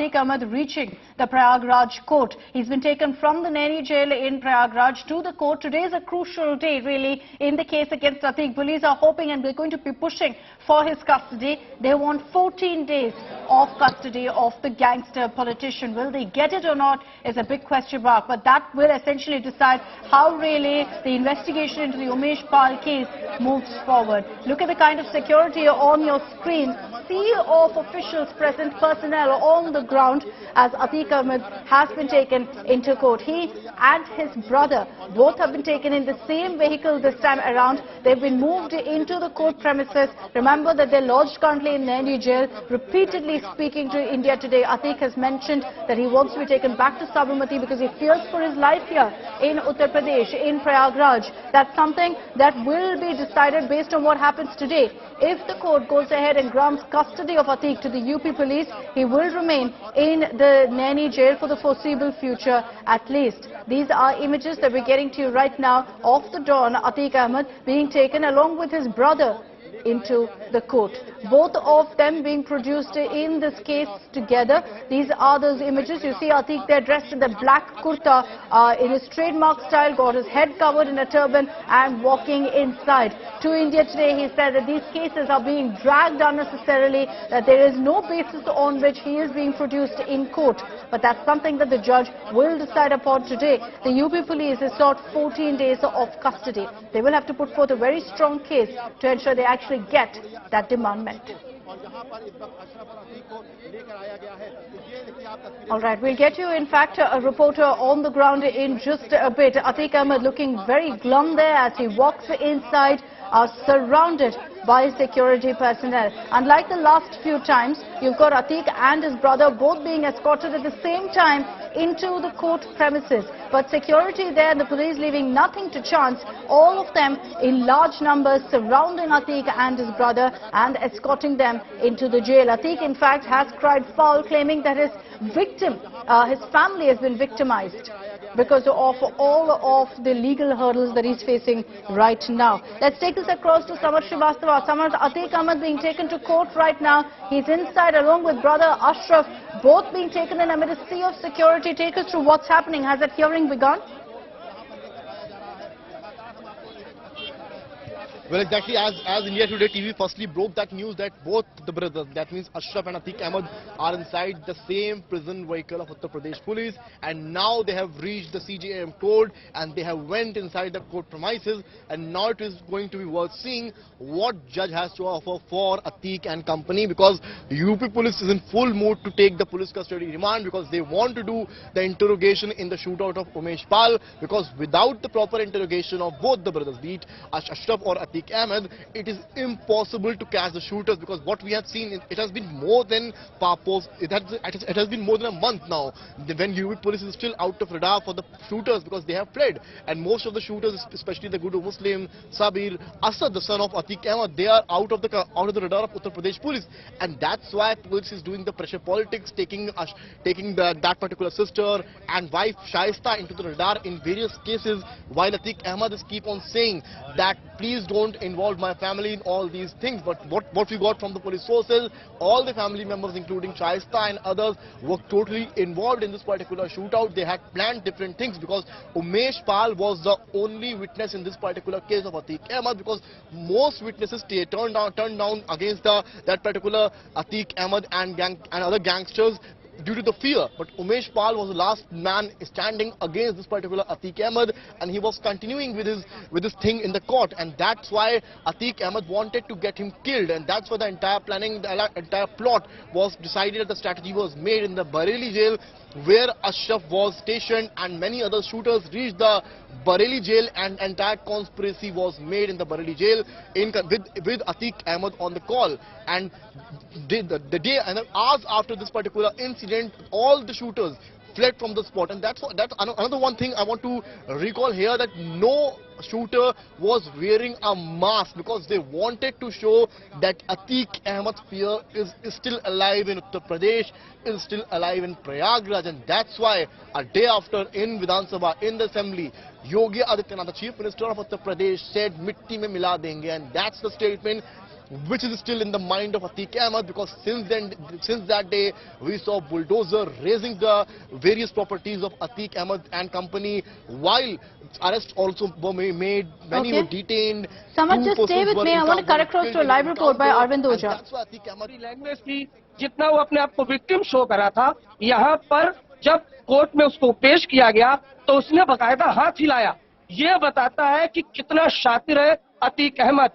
Atiq Ahmed reaching the Prayagraj court. He's been taken from the Naini jail in Prayagraj to the court. Today is a crucial day, really, in the case against Atiq. Police are hoping and they're going to be pushing for his custody. They want 14 days of custody of the gangster politician. Will they get it or not is a big question mark. But that will essentially decide how really the investigation into the Umesh Pal case moves forward. Look at the kind of security on your screen. Sea of officials present, personnel on the ground as Atiq Ahmed has been taken into court. He and his brother both have been taken in the same vehicle this time around. They've been moved into the court premises. Remember that they're lodged currently in Naini jail. Repeatedly speaking to India Today, Atiq has mentioned that he wants to be taken back to Sabarmati because he fears for his life here in Uttar Pradesh, in Prayagraj. That's something that will be decided based on what happens today. If the court goes ahead and grants custody of Atiq to the UP police, he will remain in the Naini jail for the foreseeable future at least. These are images that we're getting to you right now of the Don, Atiq Ahmed, being taken along with his brother into the court. Both of them being produced in this case together. These are those images. You see Atiq there dressed in the black kurta in his trademark style, got his head covered in a turban and walking inside. To India Today, he said that these cases are being dragged unnecessarily, that there is no basis on which he is being produced in court. But that's something that the judge will decide upon today. The UP police has sought 14 days of custody. They will have to put forth a very strong case to ensure they actually get that demand met. All right, we'll get you, in fact, a reporter on the ground in just a bit. Atiq Ahmed looking very glum there as he walks inside, surrounded by security personnel. Unlike the last few times, you've got Atiq and his brother both being escorted at the same time into the court premises. But security there and the police leaving nothing to chance, all of them in large numbers surrounding Atiq and his brother and escorting them into the jail. Atiq, in fact, has cried foul, claiming that his victim, his family has been victimized because of all of the legal hurdles that he's facing right now. Let's take this across to Samar Srivastava. Samar, Atiq Ahmed being taken to court right now. He's inside along with brother Ashraf, both being taken in amid a sea of security. Take us through what's happening. Has that hearing begun? Well, exactly as India Today TV firstly broke that news that both the brothers, that means Ashraf and Atiq Ahmed, are inside the same prison vehicle of Uttar Pradesh police, and now they have reached the CJM court and they have went inside the court premises, and now it is going to be worth seeing what judge has to offer for Atiq and company, because UP police is in full mood to take the police custody remand because they want to do the interrogation in the shootout of Umesh Pal, because without the proper interrogation of both the brothers, be it Ashraf or Atiq Ahmed, it is impossible to catch the shooters, because what we have seen, it has been more than it has been more than a month now when UP police is still out of radar for the shooters because they have fled, and most of the shooters, especially the Gudu Muslim, Sabir, Asad, the son of Atiq Ahmed, they are out of the radar of Uttar Pradesh police, and that's why police is doing the pressure politics, taking that particular sister and wife Shaista into the radar in various cases, while Atiq Ahmed is keep on saying that please don't involve my family in all these things. But what we got from the police sources, all the family members including Shaista and others were totally involved in this particular shootout. They had planned different things, because Umesh Pal was the only witness in this particular case of Atiq Ahmed, because most witnesses turned down against that particular Atiq Ahmed and other gangsters due to the fear. But Umesh Pal was the last man standing against this particular Atiq Ahmed, and he was continuing with his thing in the court, and that's why Atiq Ahmed wanted to get him killed, and that's why the entire planning, the entire plot was decided, the strategy was made in the Bareilly jail, where Ashraf was stationed, and many other shooters reached the Bareilly jail, and entire conspiracy was made in the Bareilly jail with Atiq Ahmed on the call. And the day and hours after this particular incident, all the shooters fled from the spot, and that's another one thing I want to recall here, that no shooter was wearing a mask, because they wanted to show that Atiq Ahmed's fear is still alive in Uttar Pradesh, is still alive in Prayagraj, and that's why a day after in Vidhan Sabha, in the assembly, Yogi Adityanath, the Chief Minister of Uttar Pradesh, said mitti mein mila denge, and that's the statement which is still in the mind of Atiq Ahmed, because since that day, we saw bulldozer raising the various properties of Atiq Ahmed and company, while arrests also were made, many were detained. Someone just stay with me. I want to cut across to a live report by Arvind Oja. Language थी, जितना वो अपने आप को victim show करा था, यहाँ पर जब कोर्ट में उसको पेश किया गया तो उसने बकायदा हाथ हिलाया। ये बताता है कि कितना शातिर है अतीक अहमद।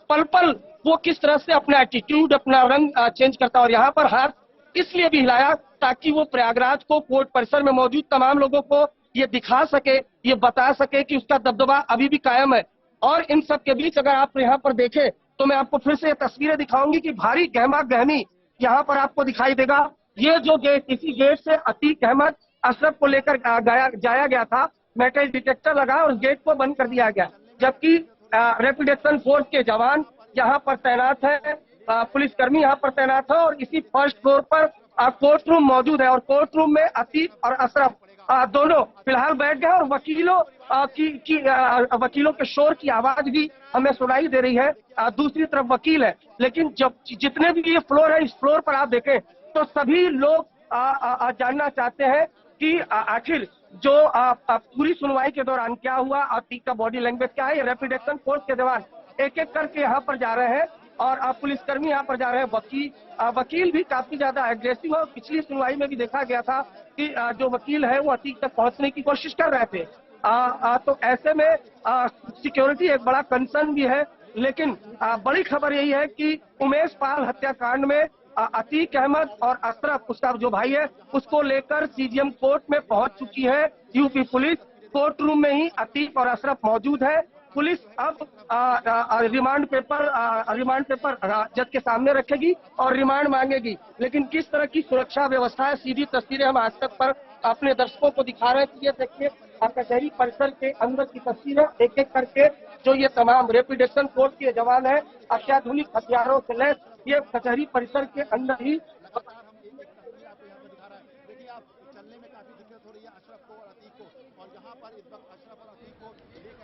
पल पल वो किस तरह से अपना एटीट्यूड, अपना रंग चेंज करता है। और यहाँ पर हाथ इसलिए भी हिलाया ताकि वो प्रयागराज को, कोर्ट परिसर में मौजूद तमाम लोगों को ये दिखा सके, ये बता सके कि उसका दबदबा अभी भी कायम है। और इन सब के बीच अगर आप यहाँ पर देखें तो मैं आपको फिर से ये तस्वीरें दिखाऊंगी कि भारी गहमा गहमी यहाँ पर आपको दिखाई देगा। ये जो गेट, इसी गेट से अतीक अहमद अशरफ को लेकर जाया गया था, मेटल डिटेक्टर लगा और उस गेट को बंद कर दिया गया, जबकि रैपिड एक्शन फोर्स के जवान यहाँ पर तैनात है, पुलिसकर्मी यहाँ पर तैनात है और इसी फर्स्ट फ्लोर पर कोर्ट रूम मौजूद है। और कोर्ट रूम में अतीक और अशरफ दोनों फिलहाल बैठ गए और वकीलों के शोर की आवाज भी हमें सुनाई दे रही है। दूसरी तरफ वकील है, लेकिन जब जितने भी ये फ्लोर है, इस फ्लोर पर आप देखें तो सभी लोग जानना चाहते हैं कि आखिर जो पूरी सुनवाई के दौरान क्या हुआ, अतीक का बॉडी लैंग्वेज क्या है। ये रैपिड एक्शन फोर्स के जवान एक एक करके यहाँ पर जा रहे हैं और पुलिसकर्मी यहाँ पर जा रहे हैं। वकील भी काफी ज्यादा एग्रेसिव है। पिछली सुनवाई में भी देखा गया था कि जो वकील है वो अतीक तक पहुंचने की कोशिश कर रहे थे। तो ऐसे में सिक्योरिटी एक बड़ा कंसर्न भी है। लेकिन बड़ी खबर यही है कि उमेश पाल हत्याकांड में अतीक अहमद और अशरफ, उसका जो भाई है, उसको लेकर सीजीएम कोर्ट में पहुंच चुकी है यूपी पुलिस। कोर्ट रूम में ही अतीक और अशरफ मौजूद है। पुलिस अब रिमांड पेपर जज के सामने रखेगी और रिमांड मांगेगी। लेकिन किस तरह की सुरक्षा व्यवस्था है, सीधी तस्वीरें हम आज तक पर अपने दर्शकों को दिखा रहे हैं। ये देखिए कचहरी परिसर के अंदर की तस्वीरें, एक एक करके जो ये तमाम रैपिड एक्शन फोर्स के जवान है अत्याधुनिक हथियारों से लैस ये कचहरी परिसर के अंदर ही।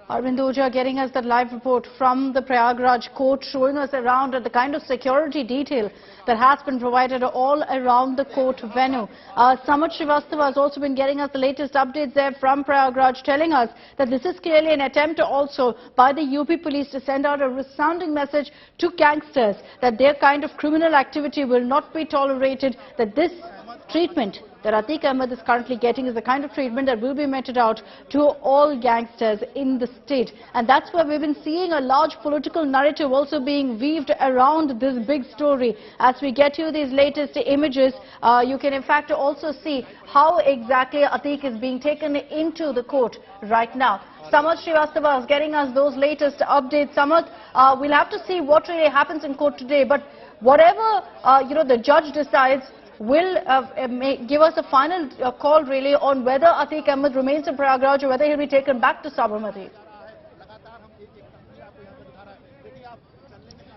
Arvind Oja getting us the live report from the Prayagraj court, showing us around the kind of security detail that has been provided all around the court venue. Samad Srivastava has also been getting us the latest updates there from Prayagraj, telling us that this is clearly an attempt also by the UP police to send out a resounding message to gangsters that their kind of criminal activity will not be tolerated, that this treatment that Atiq Ahmed is currently getting is the kind of treatment that will be meted out to all gangsters in the state. And that's where we've been seeing a large political narrative also being weaved around this big story. As we get you these latest images, you can in fact also see how exactly Atiq is being taken into the court right now. Samad Srivastava is getting us those latest updates. Samad, we'll have to see what really happens in court today, but whatever the judge decides will give us a final call really on whether Atiq Ahmed remains in Prayagraj or whether he'll be taken back to Sabarmati.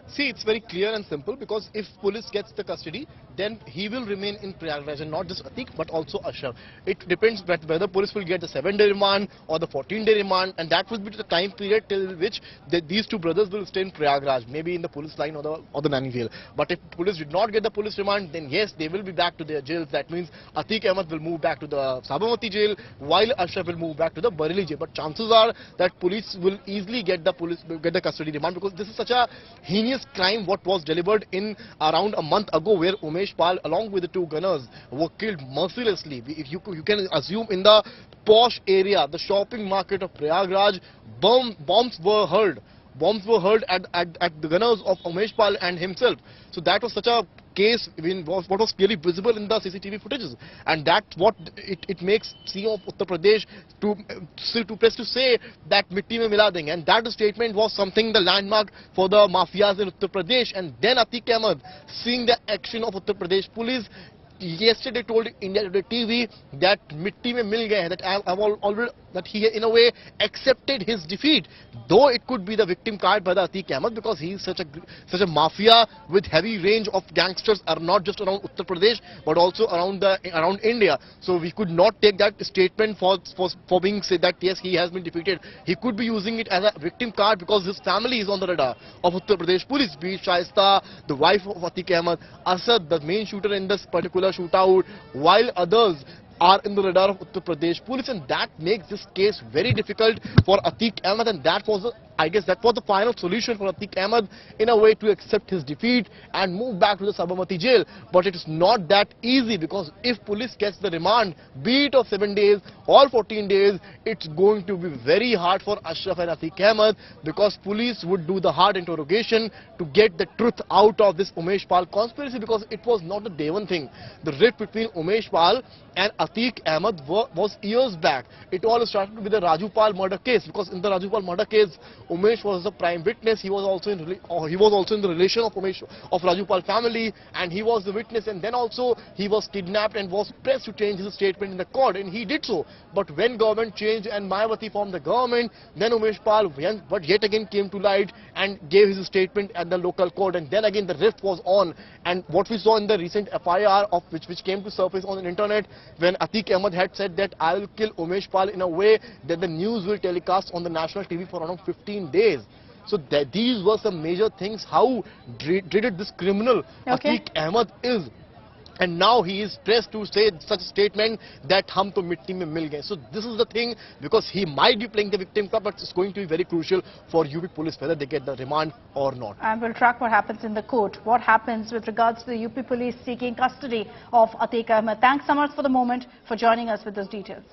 See, it's very clear and simple, because if police gets the custody, then he will remain in Prayagraj, and not just Atiq but also Ashraf. It depends whether police will get the 7-day remand or the 14-day remand, and that will be the time period till which these two brothers will stay in Prayagraj, maybe in the police line or the nanny jail. But if police did not get the police remand, then yes, they will be back to their jails. That means Atiq Ahmed will move back to the Sabarmati jail, while Ashraf will move back to the Bareilly jail. But chances are that police will easily get the custody remand, because this is such a heinous crime what was delivered in around a month ago, where Umesh Pal along with the two gunners were killed mercilessly. You can assume in the posh area, the shopping market of Prayagraj, bombs were hurled. Bombs were hurled at the gunners of Umesh Pal and himself. So that was such a case, what was clearly visible in the CCTV footages, and that's what it makes CEO of Uttar Pradesh to say that mitti mein mila denge, and that statement was something, the landmark for the mafias in Uttar Pradesh. And then Atiq Ahmed, seeing the action of Uttar Pradesh police, yesterday told India Today TV that mitti mein mil gaye, that I've that he in a way accepted his defeat, though it could be the victim card by the Atiq Ahmed, because he is such a mafia with heavy range of gangsters, are not just around Uttar Pradesh but also around India. So we could not take that statement for being said that yes, he has been defeated. He could be using it as a victim card because his family is on the radar of Uttar Pradesh police, be it Shaista, the wife of Atiq Ahmed, Asad, the main shooter in this particular shootout, while others are in the radar of Uttar Pradesh police, and that makes this case very difficult for Atiq Ahmed, and that was I guess that was the final solution for Atiq Ahmed in a way to accept his defeat and move back to the Sabarmati jail. But it is not that easy, because if police gets the remand, be it of 7 days or 14 days, it's going to be very hard for Ashraf and Atiq Ahmed, because police would do the hard interrogation to get the truth out of this Umesh Pal conspiracy, because it was not a day one thing. The rift between Umesh Pal and Atiq Ahmed was years back. It all started with the Raju Pal murder case, because in the Raju Pal murder case, Umesh was the prime witness. He was also in the relation of Raju Pal family, and he was the witness. And then also he was kidnapped and was pressed to change his statement in the court, and he did so. But when government changed and Mayawati formed the government, then Umesh Pal yet again came to light and gave his statement at the local court, and then again the rift was on. And what we saw in the recent FIR of which came to surface on the internet, when Atiq Ahmed had said that I will kill Umesh Pal in a way that the news will telecast on the national TV for around 15 days. So these were some major things, how dreaded this criminal Atiq Ahmed is. And now he is pressed to say such a statement that hum to mitti mein mil gaye. So this is the thing, because he might be playing the victim card, but it's going to be very crucial for UP police whether they get the remand or not. And we'll track what happens in the court. What happens with regards to the UP police seeking custody of Atiq Ahmed. Thanks so much for the moment, for joining us with those details.